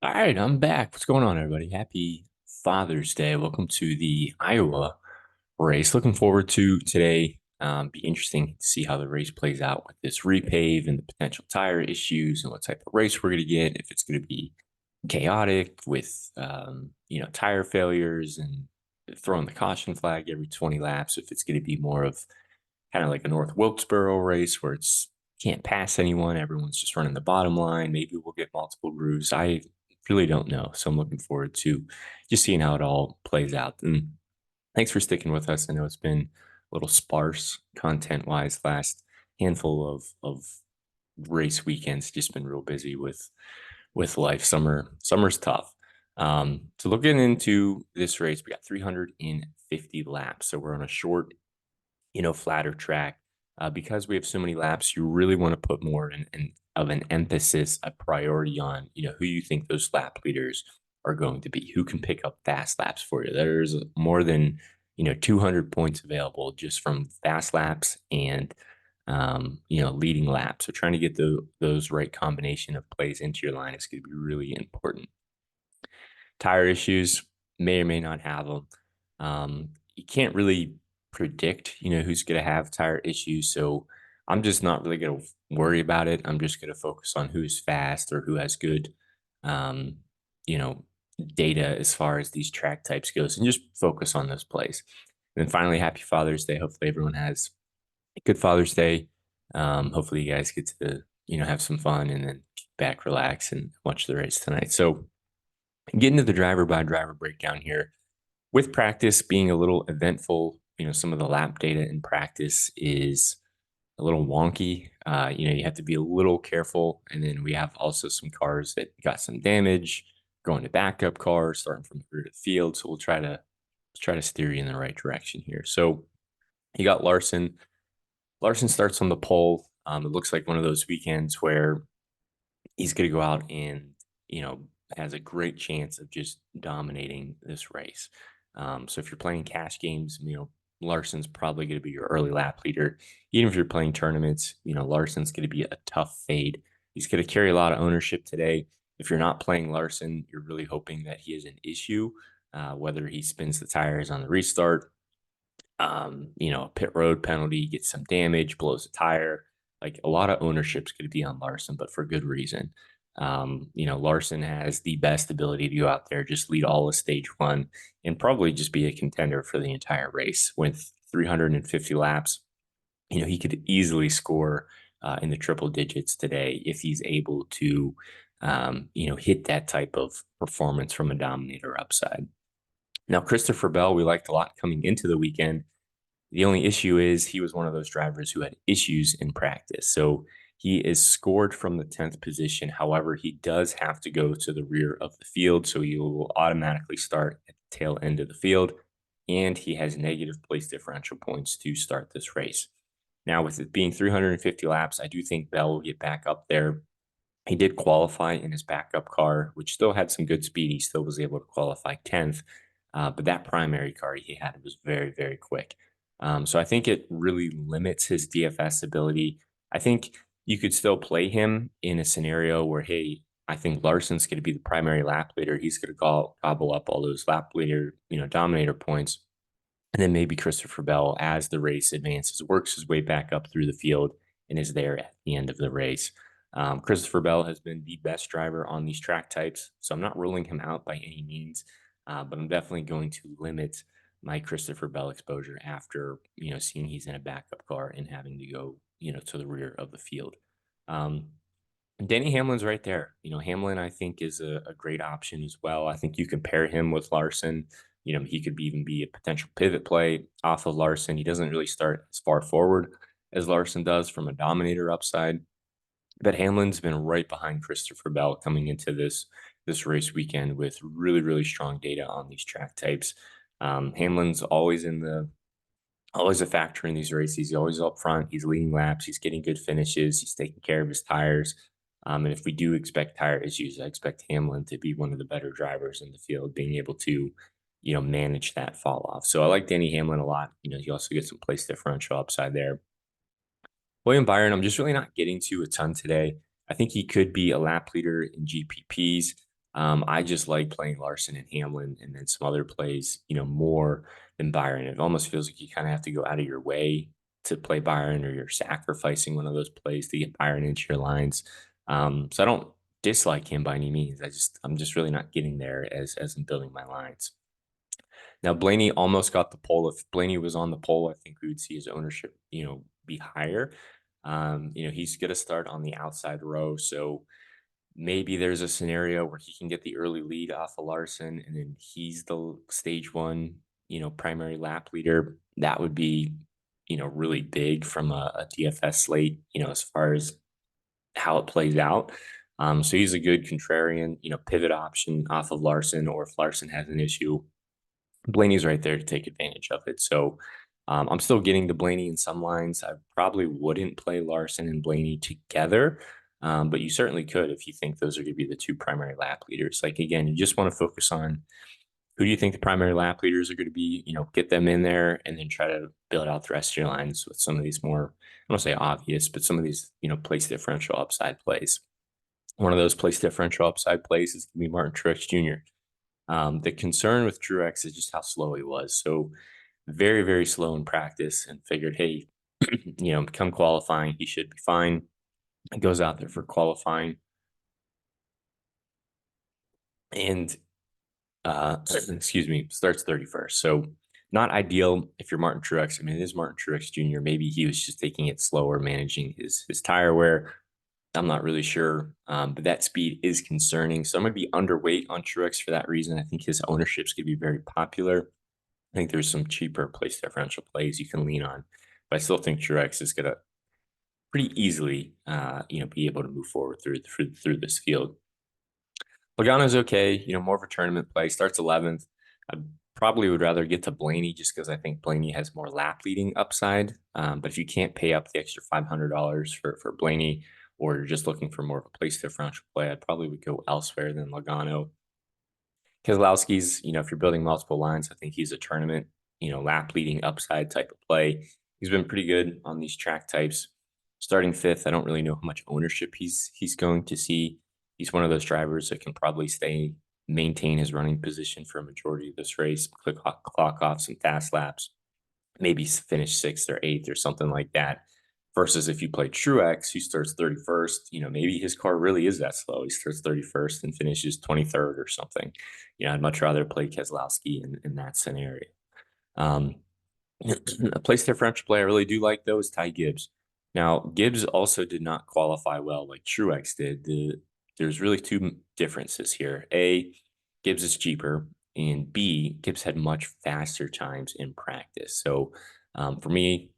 All right, I'm back. What's going on, everybody? Happy Father's Day. Welcome to the Iowa race. Looking forward to today. Be interesting to see how the race plays out with this repave and the potential tire issues and what type of race we're going to get. If it's going to be chaotic with tire failures and throwing the caution flag every 20 laps. If it's going to be more of kind of like a North Wilkesboro race where it's can't pass anyone, everyone's just running the bottom line. Maybe we'll get multiple grooves. I really don't know. So I'm looking forward to just seeing how it all plays out. And thanks for sticking with us. I know it's been a little sparse content wise last handful of race weekends. Just been real busy with life. Summer's tough. So looking into this race, we got 350 laps. So we're on a short, flatter track. Because we have so many laps, you really want to put more of an emphasis, a priority on, who you think those lap leaders are going to be, who can pick up fast laps for you. There's more than, 200 points available just from fast laps and, leading laps. So trying to get those right combination of plays into your line is going to be really important. Tire issues may or may not have them. You can't really predict, who's going to have tire issues. So I'm just not really going to worry about it. I'm just going to focus on who's fast or who has good, um, you know, data as far as these track types goes, and just focus on those plays. And then finally, happy Father's Day. Hopefully everyone has a good Father's Day. Hopefully you guys get to, have some fun and then kick back, relax, and watch the race tonight. So getting to the driver by driver breakdown here, with practice being a little eventful, some of the lap data in practice is a little wonky. You have to be a little careful. And then we have also some cars that got some damage, going to backup cars, starting from the rear of the field. So let's try to steer you in the right direction here. So you got Larson. Larson starts on the pole. It looks like one of those weekends where he's going to go out and has a great chance of just dominating this race. So if you're playing cash games, Larson's probably going to be your early lap leader. Even if you're playing tournaments, Larson's going to be a tough fade. He's going to carry a lot of ownership today. If you're not playing Larson, you're really hoping that he has an issue, whether he spins the tires on the restart, a pit road penalty, gets some damage, blows a tire. Like a lot of ownership's going to be on Larson, but for good reason. Larson has the best ability to go out there, just lead all of stage one, and probably just be a contender for the entire race. With 350 laps, he could easily score in the triple digits today if he's able to, hit that type of performance from a dominator upside. Now, Christopher Bell, we liked a lot coming into the weekend. The only issue is he was one of those drivers who had issues in practice. So he is scored from the 10th position. However, he does have to go to the rear of the field. So he will automatically start at the tail end of the field. And he has negative place differential points to start this race. Now, with it being 350 laps, I do think Bell will get back up there. He did qualify in his backup car, which still had some good speed. He still was able to qualify 10th. But that primary car he had was very, very quick. So I think it really limits his DFS ability. I think you could still play him in a scenario where, hey, I think Larson's going to be the primary lap leader. He's going to gobble up all those lap leader, dominator points. And then maybe Christopher Bell, as the race advances, works his way back up through the field and is there at the end of the race. Christopher Bell has been the best driver on these track types, so I'm not ruling him out by any means, but I'm definitely going to limit my Christopher Bell exposure after seeing he's in a backup car and having to go to the rear of the field. Um, Denny Hamlin's right there. Hamlin I think is a great option as well. I think you can pair him with Larson. He could even be a potential pivot play off of Larson. He doesn't really start as far forward as Larson does from a dominator upside. But Hamlin's been right behind Christopher Bell coming into this race weekend with really, really strong data on these track types. Hamlin's always a factor in these races. He's always up front. He's leading laps. He's getting good finishes. He's taking care of his tires. And if we do expect tire issues, I expect Hamlin to be one of the better drivers in the field, being able to, manage that fall off. So I like Danny Hamlin a lot. He also gets some place differential upside there. William Byron, I'm just really not getting to a ton today. I think he could be a lap leader in GPPs. I just like playing Larson and Hamlin and then some other plays, more than Byron. It almost feels like you kind of have to go out of your way to play Byron, or you're sacrificing one of those plays to get Byron into your lines. So I don't dislike him by any means. I'm just really not getting there as I'm building my lines. Now Blaney almost got the pole. If Blaney was on the pole, I think we would see his ownership, be higher. He's going to start on the outside row, so maybe there's a scenario where he can get the early lead off of Larson, and then he's the stage one, primary lap leader. That would be, really big from a DFS slate, as far as how it plays out. So he's a good contrarian, pivot option off of Larson, or if Larson has an issue, Blaney's right there to take advantage of it. So I'm still getting the Blaney in some lines. I probably wouldn't play Larson and Blaney together, but you certainly could if you think those are going to be the two primary lap leaders. Like, again, you just want to focus on who do you think the primary lap leaders are going to be, get them in there, and then try to build out the rest of your lines with some of these more, I don't say obvious, but some of these, place differential upside plays. One of those place differential upside plays is going to be Martin Truex Jr. The concern with Truex is just how slow he was. So very, very slow in practice, and figured, hey, come qualifying, he should be fine. He goes out there for qualifying and, excuse me, starts 31st. So not ideal if you're Martin Truex. I mean, it is Martin Truex Jr. Maybe he was just taking it slower, managing his tire wear. I'm not really sure, but that speed is concerning. So I'm going to be underweight on Truex for that reason. I think his ownership's going to be very popular. I think there's some cheaper place differential plays you can lean on, but I still think Truex is going to pretty easily, be able to move forward through this field. Logano's okay, more of a tournament play. Starts 11th. I probably would rather get to Blaney just because I think Blaney has more lap leading upside. But if you can't pay up the extra $500 for Blaney, or you're just looking for more of a place differential play, I probably would go elsewhere than Logano. Keselowski's, if you're building multiple lines, I think he's a tournament, lap leading upside type of play. He's been pretty good on these track types. Starting fifth, I don't really know how much ownership he's going to see. He's one of those drivers that can probably maintain his running position for a majority of this race, clock off some fast laps, maybe finish sixth or eighth or something like that. Versus if you play Truex, who starts 31st, maybe his car really is that slow. He starts 31st and finishes 23rd or something. I'd much rather play Keselowski in that scenario. Um, a place differential play I really do like, though, is Ty Gibbs. Now, Gibbs also did not qualify well like Truex did. There's really two differences here. A, Gibbs is cheaper, and B, Gibbs had much faster times in practice. So for me,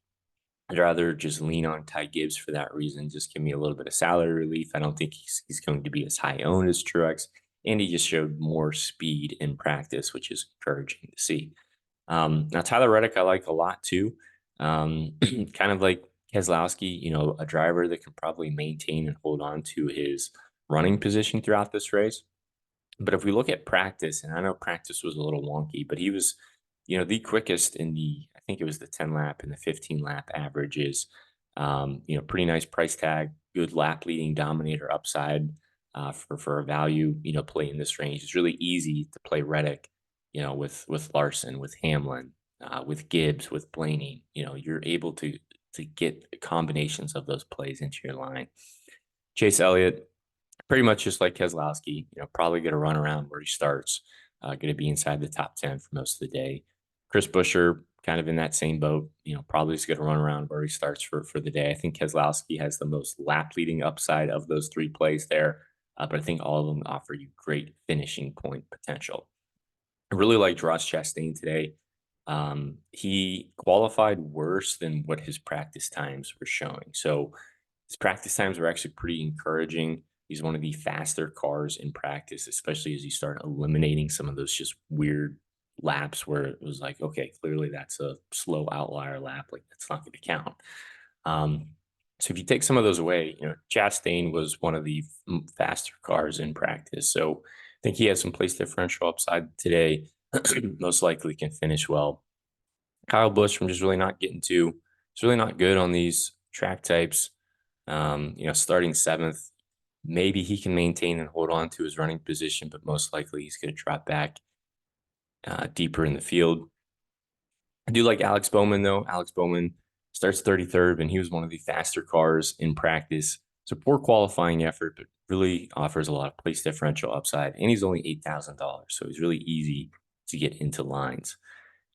I'd rather just lean on Ty Gibbs for that reason. Just give me a little bit of salary relief. I don't think he's going to be as high owned as Truex, and he just showed more speed in practice, which is encouraging to see. Now, Tyler Reddick, I like a lot too. Kind of like Keselowski, a driver that can probably maintain and hold on to his running position throughout this race. But if we look at practice, and I know practice was a little wonky, but he was, the quickest in I think it was the 10 lap and the 15 lap averages. Pretty nice price tag, good lap leading dominator upside for a value, play in this range. It's really easy to play Reddick, with Larson, with Hamlin, with Gibbs, with Blaney. You're able to get combinations of those plays into your line. Chase Elliott, pretty much just like Keselowski, probably going to run around where he starts, going to be inside the top 10 for most of the day. Chris Buescher, kind of in that same boat, probably is going to run around where he starts for the day. I think Keselowski has the most lap leading upside of those three plays there, but I think all of them offer you great finishing point potential. I really liked Ross Chastain today. He qualified worse than what his practice times were showing. So his practice times were actually pretty encouraging. He's one of the faster cars in practice, especially as you start eliminating some of those just weird laps where it was like, okay, clearly that's a slow outlier lap. Like, that's not going to count. So if you take some of those away, Chastain was one of the faster cars in practice. So I think he has some place differential upside today. Most likely can finish well. Kyle Busch, I'm just really not getting to. It's really not good on these track types. Starting seventh, Maybe he can maintain and hold on to his running position, but most likely he's going to drop back deeper in the field. I do like Alex Bowman, though. Alex Bowman starts 33rd, and he was one of the faster cars in practice. It's a poor qualifying effort, but really offers a lot of place differential upside. And he's only $8,000, so he's really easy to get into lines.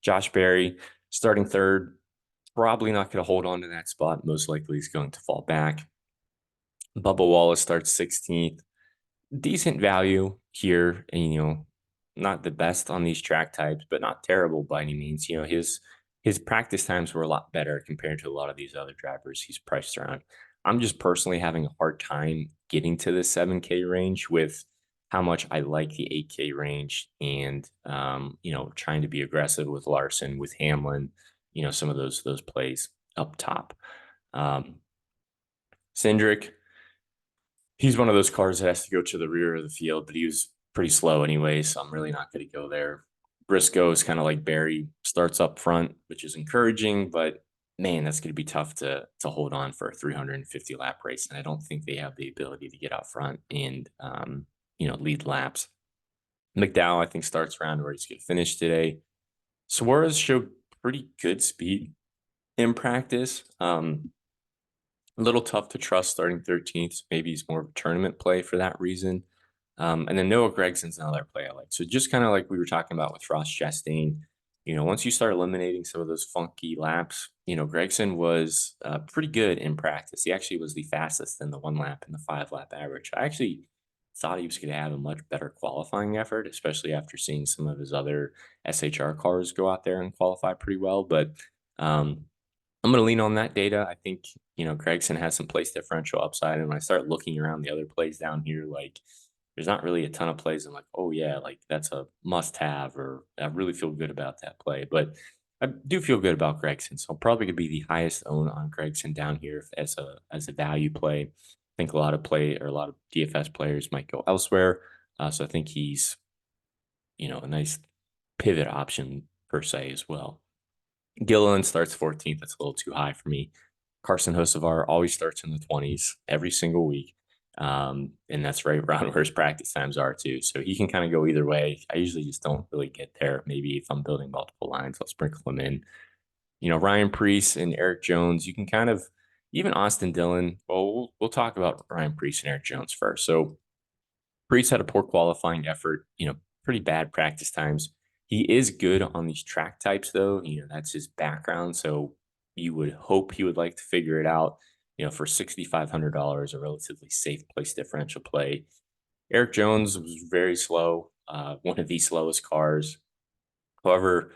Josh Berry starting third, probably not going to hold on to that spot. Most likely he's going to fall back. Bubba Wallace starts 16th. Decent value here, and not the best on these track types, but not terrible by any means. His practice times were a lot better compared to a lot of these other drivers he's priced around. I'm just personally having a hard time getting to the 7K range with how much I like the 8K range, and trying to be aggressive with Larson, with Hamlin, some of those plays up top. Cindric, he's one of those cars that has to go to the rear of the field, but he was pretty slow anyway, so I'm really not going to go there. Briscoe is kind of like Barry, starts up front, which is encouraging, but man, that's going to be tough to hold on for a 350 lap race, and I don't think they have the ability to get out front and lead laps. McDowell, I think, starts around where he's going to finish today. Suarez showed pretty good speed in practice. A little tough to trust starting 13th. So maybe he's more of a tournament play for that reason. And then Noah Gregson's another play I like. So just kind of like we were talking about with Ross Chastain, once you start eliminating some of those funky laps, Gregson was pretty good in practice. He actually was the fastest in the 1 lap and the 5 lap average. I actually thought he was going to have a much better qualifying effort, especially after seeing some of his other SHR cars go out there and qualify pretty well. But I'm going to lean on that data. I think, Gregson has some place differential upside. And when I start looking around the other plays down here, like there's not really a ton of plays. I'm like, oh yeah, like that's a must have, or I really feel good about that play. But I do feel good about Gregson. So I'm probably going to be the highest own on Gregson down here as a value play. I think a lot of DFS players might go elsewhere. So I think he's, a nice pivot option per se as well. Gilliland starts 14th. That's a little too high for me. Carson Hocevar always starts in the 20s every single week. And that's right around where his practice times are too. So he can kind of go either way. I usually just don't really get there. Maybe if I'm building multiple lines, I'll sprinkle them in. Ryan Preece and Eric Jones, you can kind of, even Austin Dillon. Well, we'll talk about Ryan Preece and Eric Jones first. So Preece had a poor qualifying effort, pretty bad practice times. He is good on these track types, though. That's his background. So you would hope he would like to figure it out. For $6,500, a relatively safe place differential play. Eric Jones was very slow, one of the slowest cars. However,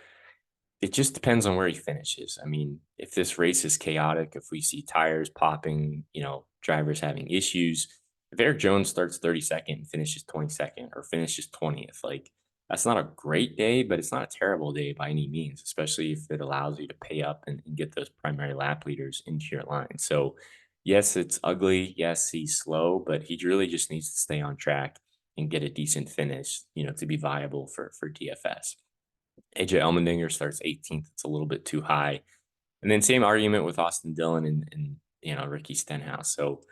it just depends on where he finishes. I mean, if this race is chaotic, if we see tires popping, drivers having issues, if Eric Jones starts 32nd and finishes 22nd or finishes 20th, like that's not a great day, but it's not a terrible day by any means, especially if it allows you to pay up and get those primary lap leaders into your line. So, yes, it's ugly. Yes, he's slow, but he really just needs to stay on track and get a decent finish, to be viable for DFS. AJ Allmendinger starts 18th. It's a little bit too high. And then same argument with Austin Dillon and Ricky Stenhouse. So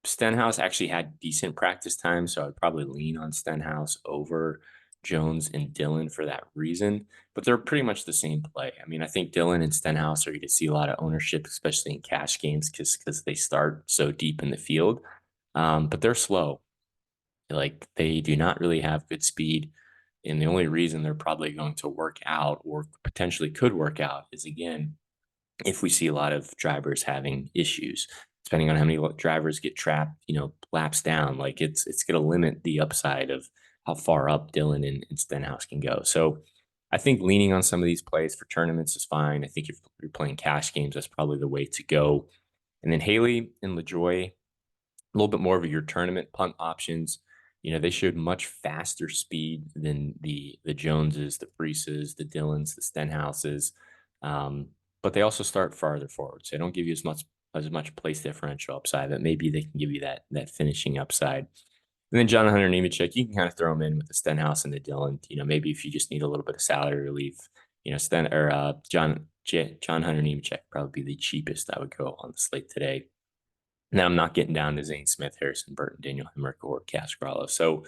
Stenhouse actually had decent practice time, so I'd probably lean on Stenhouse over Jones and Dillon for that reason. But they're pretty much the same play. I mean, I think Dillon and Stenhouse are going to see a lot of ownership, especially in cash games, because they start so deep in the field. But they're slow. Like they do not really have good speed. And the only reason they're probably going to work out or potentially could work out is, again, if we see a lot of drivers having issues, depending on how many drivers get trapped, laps down, like it's going to limit the upside of how far up Dillon and Stenhouse can go. So I think leaning on some of these plays for tournaments is fine. I think if you're playing cash games, that's probably the way to go. And then Haley and LaJoy, a little bit more of your tournament punt options. They showed much faster speed than the Joneses, the Preeces, the Dillons, the Stenhouses. But they also start farther forward. So they don't give you as much place differential upside, but maybe they can give you that finishing upside. And then John Hunter Nemechek, you can kind of throw him in with the Stenhouse and the Dillon. Maybe if you just need a little bit of salary relief, John Hunter Nemechek probably be the cheapest I would go on the slate today. And then I'm not getting down to Zane Smith, Harrison Burton, Daniel Hemrick, or Cascaralo. So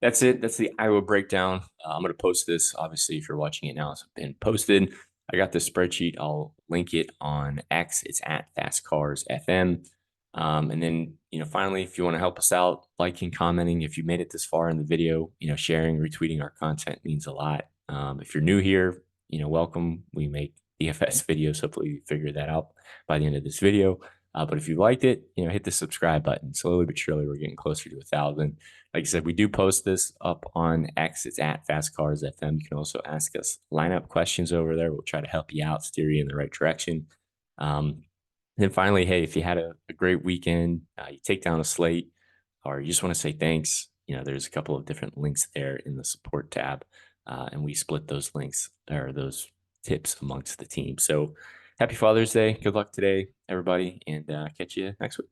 that's it. That's the Iowa breakdown. I'm going to post this. Obviously, if you're watching it now, it's been posted. I got this spreadsheet. I'll link it on X. It's at Fast Cars FM. And then, finally, if you want to help us out, liking, commenting, if you made it this far in the video, sharing, retweeting our content means a lot. If you're new here, welcome. We make DFS videos. Hopefully, you figure that out by the end of this video. But if you liked it, hit the subscribe button. Slowly but surely, we're getting closer to 1,000. Like I said, we do post this up on X. It's at Fast Cars FM. You can also ask us lineup questions over there. We'll try to help you out, steer you in the right direction. Then finally, hey, if you had a great weekend, you take down a slate, or you just want to say thanks, there's a couple of different links there in the support tab, and we split those links or those tips amongst the team. So happy Father's Day. Good luck today, everybody, and catch you next week.